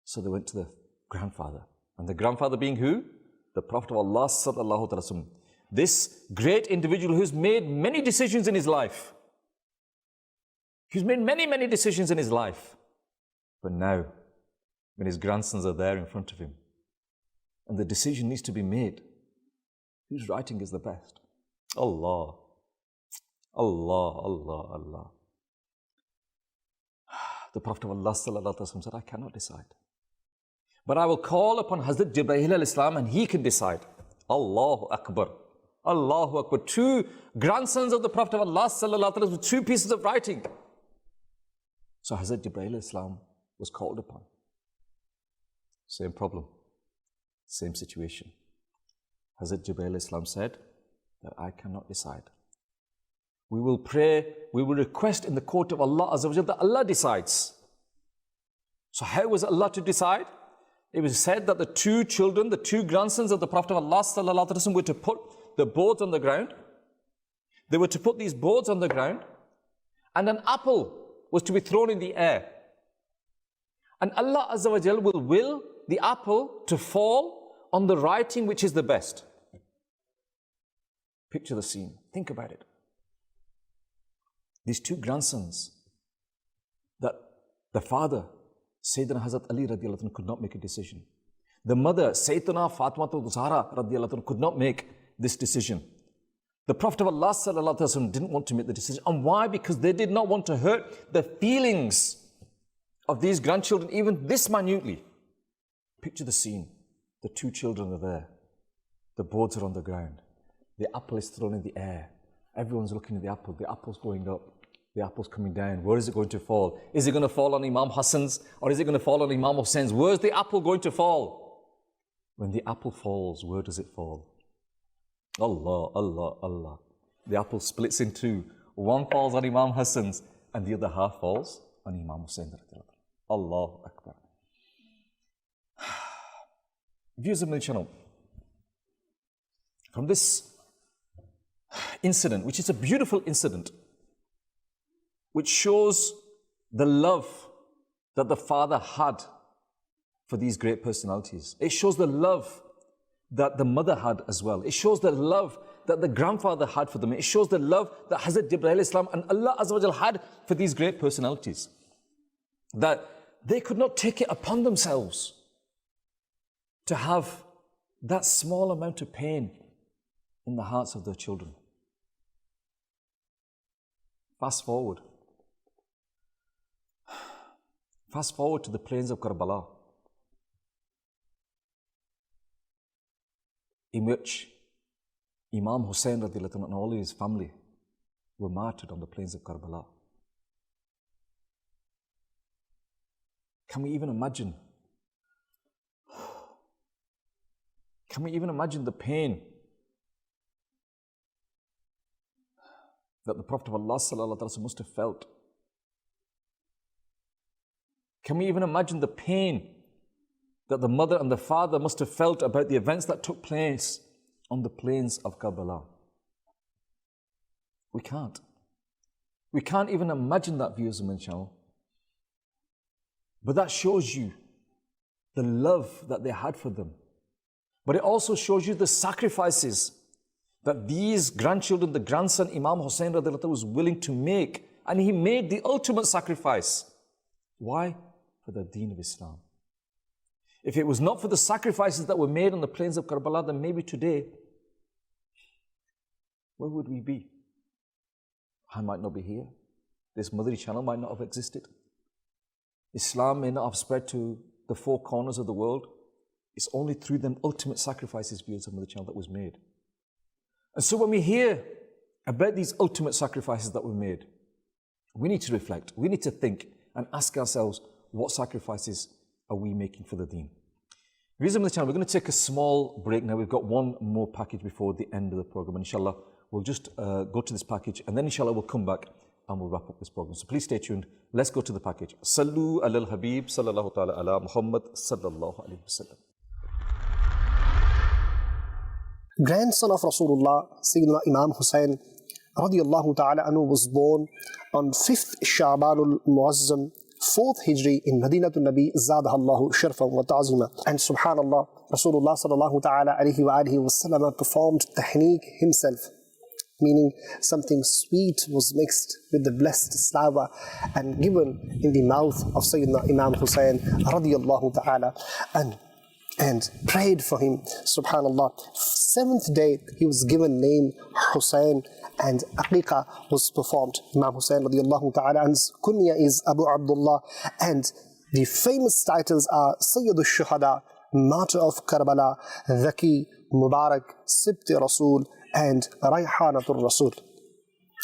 S2: So they went to the grandfather. And the grandfather being who? The Prophet of Allah sallallahu alaihi wasallam. This great individual who's made many decisions in his life. He's made many, many decisions in his life. But now, when his grandsons are there in front of him, and the decision needs to be made, whose writing is the best? Allah. Allah, Allah, Allah. The Prophet of Allah sallallahu alaihi wasallam said, "I cannot decide. But I will call upon Hazrat Jibreel alayhi salam and he can decide." Allahu Akbar. Allahu Akbar. 2 grandsons of the Prophet of Allah sallallahu alaihi wasallam with 2 pieces of writing. So Hazrat Jibreel Islam was called upon. Same problem, same situation. Hazrat Jibreel Islam said that I cannot decide. We will pray, we will request in the court of Allah Azza wa Jalla that Allah decides. So how was Allah to decide? It was said that the 2 children, the 2 grandsons of the Prophet of Allah sallallahu alaihi wasallam were to put the boards on the ground. They were to put these boards on the ground, and an apple was to be thrown in the air. And Allah Azza wa Jal will will the apple to fall on the writing which is the best. Picture the scene. Think about it. These 2 grandsons, that the father, Sayyidina Hazrat Ali radiallahu anhu, could not make a decision. The mother, Sayyidina Fatima Zahra radiallahu anhu, could not make this decision. The Prophet of Allah sallallahu alaihi wasallam didn't want to make the decision. And why? Because they did not want to hurt the feelings of these grandchildren, even this minutely. Picture the scene. The 2 children are there. The boards are on the ground. The apple is thrown in the air. Everyone's looking at the apple. The apple's going up. The apple's coming down. Where is it going to fall? Is it going to fall on Imam Hassan's, or is it going to fall on Imam Hussein's? Where's the apple going to fall? When the apple falls, where does it fall? Allah, Allah, Allah. The apple splits in 2. One falls on Imam Hassan's and the other half falls on Imam Hussain. Allahu Akbar. Viewers of Madani Channel, from this incident, which is a beautiful incident, which shows the love that the father had for these great personalities. It shows the love that the mother had as well. It shows the love that the grandfather had for them. It shows the love that Hazrat Jibreel Islam and Allah Azza wa Jal had for these great personalities. That they could not take it upon themselves to have that small amount of pain in the hearts of their children. Fast forward. Fast forward to the plains of Karbala, in which Imam Hussain and all his family were martyred on the plains of Karbala. Can we even imagine? Can we even imagine the pain that the Prophet of Allah sallallahu alaihi wasallam must have felt? Can we even imagine the pain that the mother and the father must have felt about the events that took place on the plains of Karbala? We can't. We can't even imagine that, viewers of Madani Channel. But that shows you the love that they had for them. But it also shows you the sacrifices that these grandchildren, the grandson Imam Hussain was willing to make. And he made the ultimate sacrifice. Why? For the deen of Islam. If it was not for the sacrifices that were made on the plains of Karbala, then maybe today, where would we be? I might not be here. This Madani Channel might not have existed. Islam may not have spread to the 4 corners of the world. It's only through them ultimate sacrifices, viewers of Madani Channel, that was made. And so when we hear about these ultimate sacrifices that were made, we need to reflect, we need to think and ask ourselves, what sacrifices are we making for the deen? Viewers of Madani Channel, we're going to take a small break now. We've got one more package before the end of the program. And inshallah, we'll just go to this package, and then inshallah we'll come back and we'll wrap up this program. So please stay tuned. Let's go to the package. Sallu ala al-Habib sallallahu ta'ala ala Muhammad sallallahu alayhi wa sallam.
S3: Grandson of Rasulullah, Sayyidina Imam Hussain radiyallahu ta'ala anhu, was born on 5th Sha'ban al-Muazzam, 4th Hijri in Madinatul Nabi Zadahallahu Sharfan wa Ta'zima. And subhanallah, Rasulullah sallallahu ta'ala alayhi wa alihi wa sallam performed tahneek himself, meaning something sweet was mixed with the blessed slava and given in the mouth of Sayyidina Imam Hussain radiyallahu ta'ala and prayed for him. Subhanallah. 7th day he was given name Hussain, and Aqiqah was performed. Imam Hussain radiyallahu ta'ala an's kunya is Abu Abdullah, and the famous titles are Sayyidul Shuhada, Martyr of Karbala, Dhaki, Mubarak, Sibti Rasul, and Rayhanatul Rasul.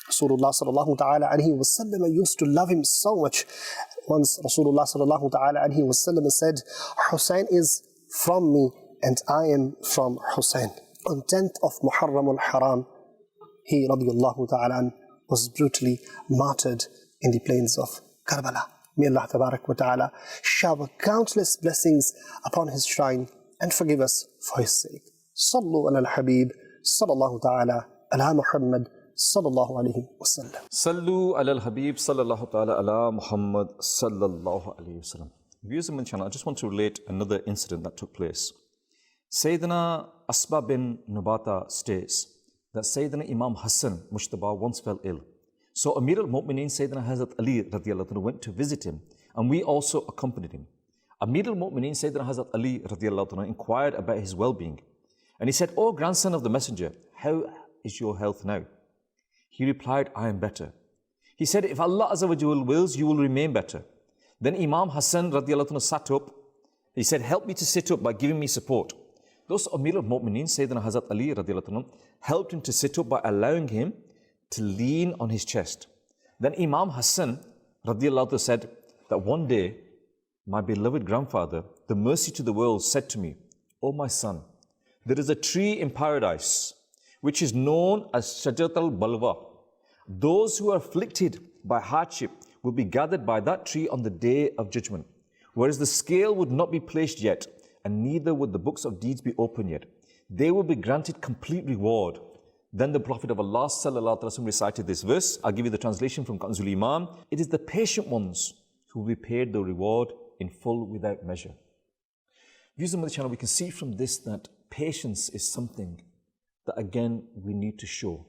S3: Rasulullah sallallahu ta'ala alayhi wa sallam used to love him so much. Once Rasulullah sallallahu ta'ala alayhi wa sallam said, Hussein is from me and I am from Hussein. On 10th of Muharram al-Haram, he radiyallahu ta'ala was brutally martyred in the plains of Karbala. May Allah tabarak wa ta'ala shower countless blessings upon his shrine and forgive us for his sake. Sallu ala al-Habib, sallallahu ta'ala ala Muhammad, sallallahu alayhi wa sallam.
S2: Sallu ala al-Habib, sallallahu ta'ala ala Muhammad, sallallahu alayhi wa sallam. Viewers of my channel, I just want to relate another incident that took place. Sayyidina Asma bin Nubata states that Sayyidina Imam Hassan Mujtaba once fell ill. So Amir al-Mu'mineen Sayyidina Hazrat Ali radiallahu anhu went to visit him, and we also accompanied him. Amir al-Mu'mineen Sayyidina Hazrat Ali radiallahu anhu inquired about his well-being. And he said, "O grandson of the Messenger, how is your health now?" He replied, "I am better." He said, "If Allah Azza wa Jalla wills, you will remain better." Then Imam Hassan radiallahu anhu sat up. He said, "Help me to sit up by giving me support." Thus Amir al-Mu'mineen Sayyidina Hazrat Ali radiallahu anhu helped him to sit up by allowing him to lean on his chest. Then Imam Hassan radiallahu anhu said that one day, my beloved grandfather, the mercy to the world, said to me, "O my son, there is a tree in paradise which is known as Shajarat al-Balwa. Those who are afflicted by hardship will be gathered by that tree on the day of judgment, whereas the scale would not be placed yet, and neither would the books of deeds be opened yet. They will be granted complete reward." Then the Prophet of Allah sallallahu alaihi wasallam recited this verse. I'll give you the translation from Kanzul Iman. It is the patient ones who will be paid the reward in full without measure. Viewers on the channel, we can see from this that patience is something that again we need to show.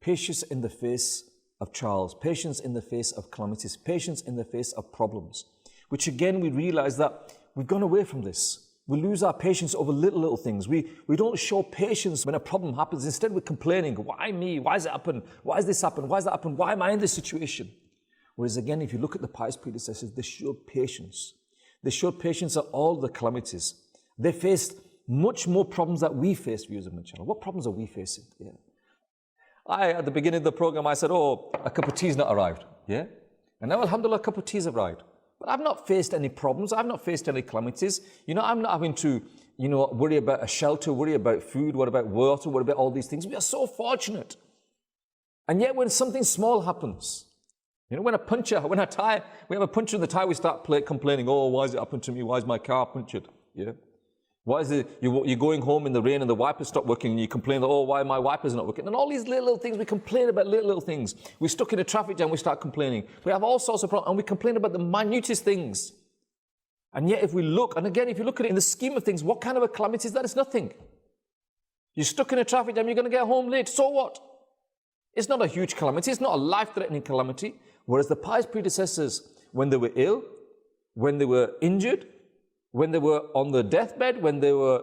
S2: Patience in the face of trials, patience in the face of calamities, patience in the face of problems, which again we realize that we've gone away from this. We lose our patience over little things. We don't show patience when a problem happens. Instead, we're complaining, why me? Why has it happened? Why has this happened? Why has that happened? Why am I in this situation? Whereas again, if you look at the pious predecessors, they showed patience. They showed patience at all the calamities. They faced much more problems that we face, viewers of my channel. What problems are we facing? Yeah. At the beginning of the program, I said, "Oh, a cup of tea's not arrived." Yeah. And now, alhamdulillah, a cup of tea's arrived. But I've not faced any problems. I've not faced any calamities. I'm not having to, worry about a shelter, worry about food, what about water, what about all these things. We are so fortunate. And yet when something small happens, when we have a puncture in the tire, we start complaining, "Oh, why has it happened to me? Why is my car punctured?" Yeah. Why is it you're going home in the rain and the wipers stop working and you complain, "Oh, why my wipers are not working?" And all these little things, we complain about little things. We're stuck in a traffic jam, we start complaining. We have all sorts of problems and we complain about the minutest things. And yet if we look, and again, if you look at it in the scheme of things, what kind of a calamity is that? It's nothing. You're stuck in a traffic jam, you're going to get home late. So what? It's not a huge calamity. It's not a life-threatening calamity. Whereas the pious predecessors, when they were ill, when they were injured, when they were on the deathbed, when they were,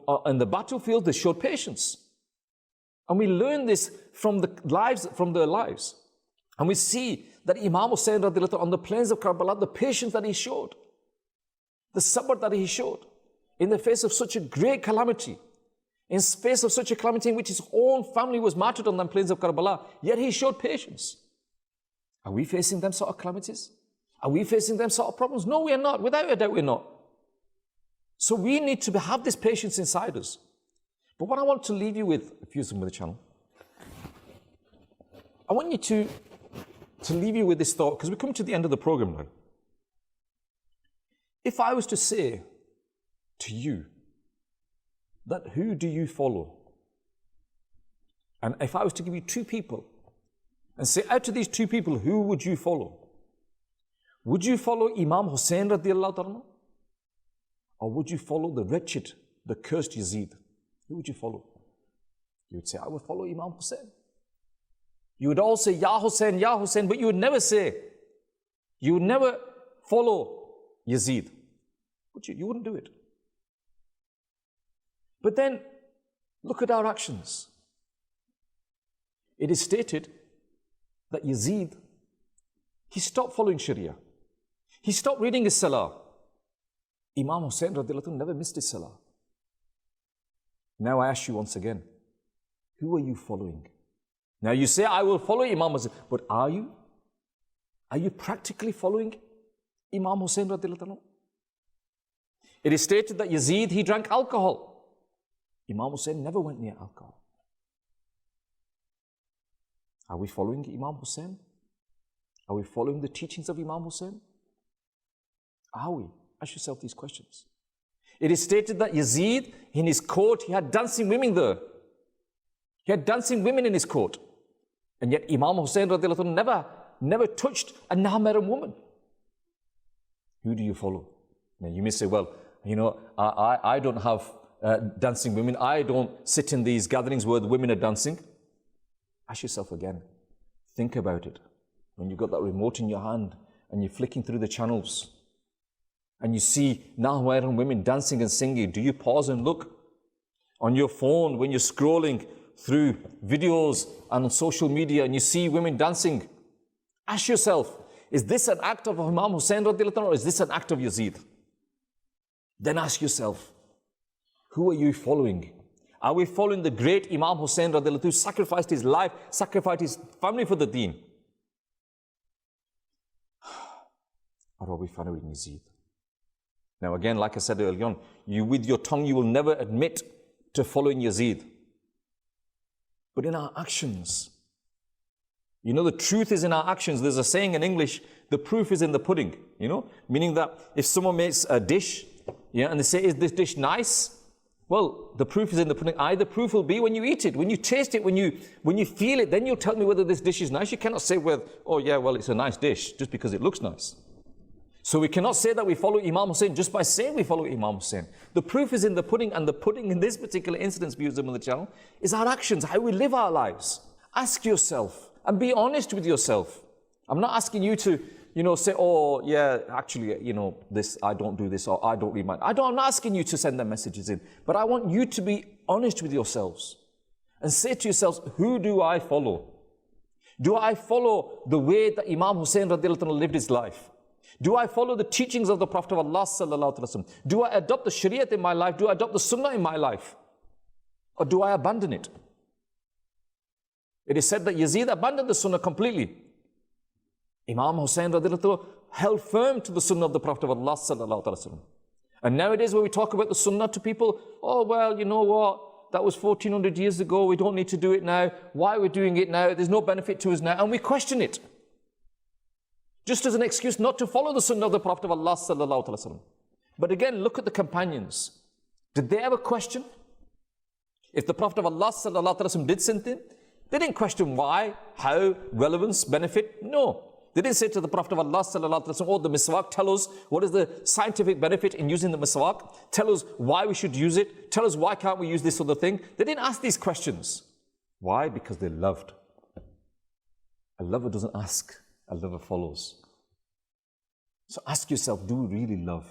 S2: on the battlefield, they showed patience. And we learn this from their lives. And we see that Imam Hussain radiallahu on the plains of Karbala, the patience that he showed, the sabr that he showed in the face of such a great calamity, in face of such a calamity in which his own family was martyred on the plains of Karbala, yet he showed patience. Are we facing them sort of calamities? Are we facing them sort of problems? No, we are not. Without a doubt, we're not. So we need to have this patience inside us. But what I want to leave you with, if you're with the channel, I want you to leave you with this thought, because we're coming to the end of the program now. If I was to say to you that who do you follow? And if I was to give you two people and say, out of these two people, who would you follow? Would you follow Imam Hussain radiallahu anhu? Or would you follow the wretched, the cursed Yazid? Who would you follow? You would say, I would follow Imam Hussain. You would all say, Ya Hussain, but you would never say, you would never follow Yazid. Would you? You wouldn't do it. But then, look at our actions. It is stated that Yazid, he stopped following Sharia. He stopped reading his Salah. Imam Hussain radiallahu anhu never missed his Salah. Now I ask you once again, Who are you following? Now you say, I will follow Imam Hussain, but are you? Are you practically following Imam Hussain radiallahu anhu? It is stated that Yazid, he drank alcohol. Imam Hussain never went near alcohol. Are we following Imam Hussain? Are we following the teachings of Imam Hussain? Are we? Ask yourself these questions. It is stated that Yazid, in his court, he had dancing women there. He had dancing women in his court. And yet Imam Hussain radiallahu anhu never touched a non-mahram woman. Who do you follow? Now you may say, well, you know, I don't have dancing women. I don't sit in these gatherings where the women are dancing. Ask yourself again. Think about it. When you've got that remote in your hand and you're flicking through the channels and you see non-mahram women dancing and singing, do you pause and look? On your phone, when you're scrolling through videos and on social media and you see women dancing, ask yourself, is this an act of Imam Hussain radiallahu anhu, or is this an act of Yazid? Then ask yourself, who are you following? Are we following the great Imam Hussain radiallahu anhu, who sacrificed his life, sacrificed his family for the deen? Or are we following Yazid? Now again, like I said earlier on, you with your tongue, you will never admit to following Yazid. But in our actions, you know, the truth is in our actions. There's a saying in English, the proof is in the pudding, you know, meaning that if someone makes a dish, yeah, and they say, is this dish nice? Well, the proof is in the pudding. The proof will be when you eat it, when you taste it, when you feel it, then you'll tell me whether this dish is nice. You cannot say, well, oh yeah, well, it's a nice dish just because it looks nice. So we cannot say that we follow Imam Hussain just by saying we follow Imam Hussain. The proof is in the pudding, and the pudding in this particular instance, viewers on the channel, is our actions, how we live our lives. Ask yourself and be honest with yourself. I'm not asking you to, you know, say, oh yeah, actually, you know, this, I don't do this, or I don't read mine. I'm not asking you to send them messages in, but I want you to be honest with yourselves and say to yourselves, who do I follow? Do I follow the way that Imam Hussain radiallahu anhu lived his life? Do I follow the teachings of the Prophet of Allah sallallahu alaihi wasallam? Do I adopt the Shariat in my life? Do I adopt the Sunnah in my life? Or do I abandon it? It is said that Yazid abandoned the Sunnah completely. Imam Hussain radiallahu anhu held firm to the Sunnah of the Prophet of Allah sallallahu alaihi wasallam. And nowadays when we talk about the Sunnah to people, oh well, you know what? That was 1400 years ago. We don't need to do it now. Why are we doing it now? There's no benefit to us now. And we question it. Just as an excuse not to follow the Sunnah of the Prophet of Allah sallallahu alaihi wasallam. But again, look at the companions. Did they ever question? If the Prophet of Allah sallallahu alaihi wasallam did something, they didn't question why, how, relevance, benefit. No. They didn't say to the Prophet of Allah sallallahu alaihi wasallam, oh, the miswak, tell us what is the scientific benefit in using the miswak. Tell us why we should use it. Tell us why can't we use this other thing. They didn't ask these questions. Why? Because they loved. A lover doesn't ask. A lover follows. So ask yourself, do we really love?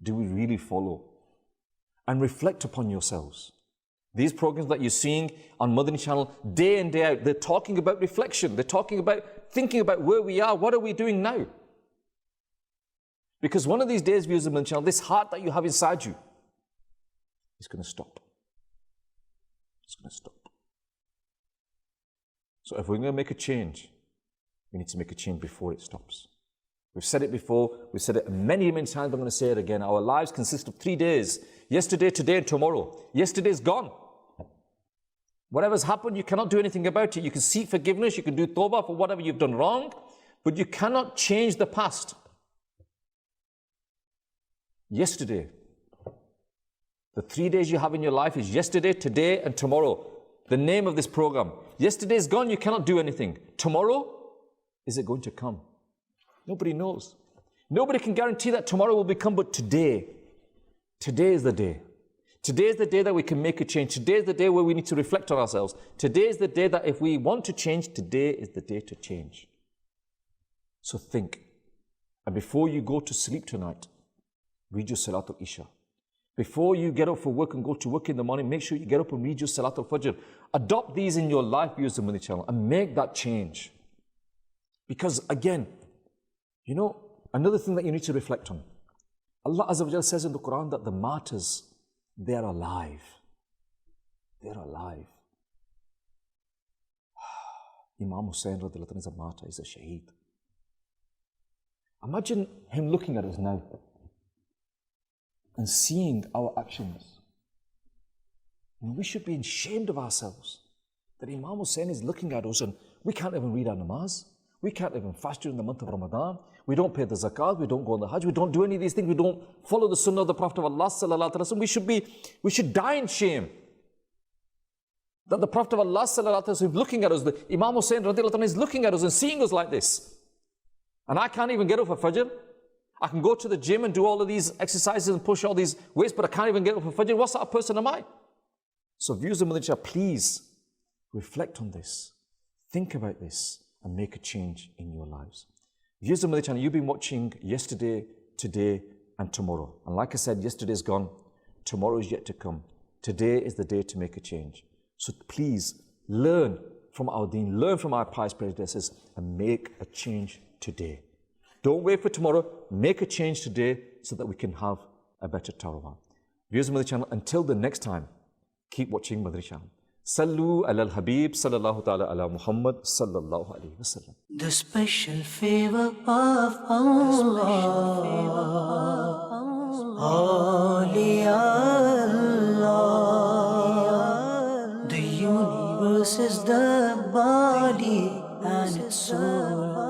S2: Do we really follow? And reflect upon yourselves. These programs that you're seeing on Madani Channel, day in, day out, they're talking about reflection. They're talking about thinking about where we are. What are we doing now? Because one of these days, viewers of Madani Channel, this heart that you have inside you is going to stop. It's going to stop. So if we're going to make a change, we need to make a change before it stops. We've said it before, we've said it many, many times, I'm going to say it again. Our lives consist of 3 days. Yesterday, today, and tomorrow. Yesterday's gone. Whatever's happened, you cannot do anything about it. You can seek forgiveness, you can do tawbah for whatever you've done wrong, but you cannot change the past. Yesterday. The 3 days you have in your life is yesterday, today, and tomorrow. The name of this program. Yesterday is gone, you cannot do anything. Tomorrow, is it going to come? Nobody knows. Nobody can guarantee that tomorrow will become, but today. Today is the day. Today is the day that we can make a change. Today is the day where we need to reflect on ourselves. Today is the day that if we want to change, today is the day to change. So think. And before you go to sleep tonight, read your Salatul Isha. Before you get up for work and go to work in the morning, make sure you get up and read your Salatul Fajr. Adopt these in your life, viewers of Madani Channel, and make that change. Because again, you know, another thing that you need to reflect on. Allah Azza wa Jalla says in the Quran that the martyrs, they are alive. They are alive. Imam Hussain radiallahu anhu is a martyr, is a shaheed. Imagine him looking at us now and seeing our actions. And we should be ashamed of ourselves that Imam Hussain is looking at us and we can't even read our namaz. We can't even fast during the month of Ramadan. We don't pay the zakat. We don't go on the hajj. We don't do any of these things. We don't follow the sunnah of the Prophet of Allah sallallahu alaihi wasallam. We should die in shame. That the Prophet of Allah sallallahu alaihi wasallam is looking at us. The Imam Hussain radiallahu anhu is looking at us and seeing us like this. And I can't even get up for Fajr. I can go to the gym and do all of these exercises and push all these weights, but I can't even get up for Fajr. What sort of person am I? So viewers of Madani Channel, please reflect on this. Think about this and make a change in your lives. Viewers of Madani Channel, you've been watching yesterday, today and tomorrow. And like I said, yesterday is gone. Tomorrow is yet to come. Today is the day to make a change. So please learn from our deen, learn from our pious predecessors and make a change today. Don't wait for tomorrow. Make a change today so that we can have a better Tawbah. Viewers of Madani Channel, until the next time, keep watching Madani Channel. Sallu ala al-Habib sallallahu ta'ala ala Muhammad sallallahu alayhi wa sallam.
S1: The special favor of Allah. Holy Allah. The universe is the body and its soul.